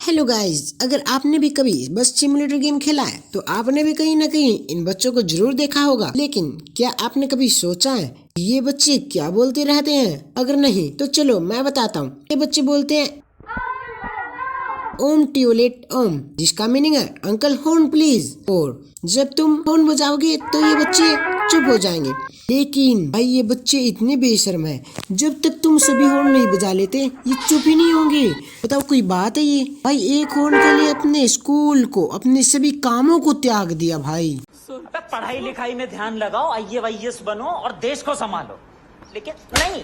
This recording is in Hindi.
हेलो गाइस, अगर आपने भी कभी बस सिमुलेटर गेम खेला है तो आपने भी कहीं ना कहीं इन बच्चों को जरूर देखा होगा। लेकिन क्या आपने कभी सोचा है कि ये बच्चे क्या बोलते रहते हैं? अगर नहीं तो चलो मैं बताता हूँ। ये बच्चे बोलते हैं ओम ट्यूलेट ओम, जिसका मीनिंग है अंकल हॉर्न प्लीज। और जब तुम हॉर्न बजाओगे तो ये बच्चे चुप हो जाएंगे। लेकिन भाई ये बच्चे इतने बेशर्म हैं, जब तक तुम सभी हॉर्न नहीं बजा लेते ये चुप ही नहीं होंगे। बताओ कोई बात है ये? भाई एक हॉर्न के लिए अपने स्कूल को, अपने सभी कामों को त्याग दिया भाई। पढ़ाई लिखाई में ध्यान लगाओ, IAS बनो और देश को संभालो, लेकिन नहीं।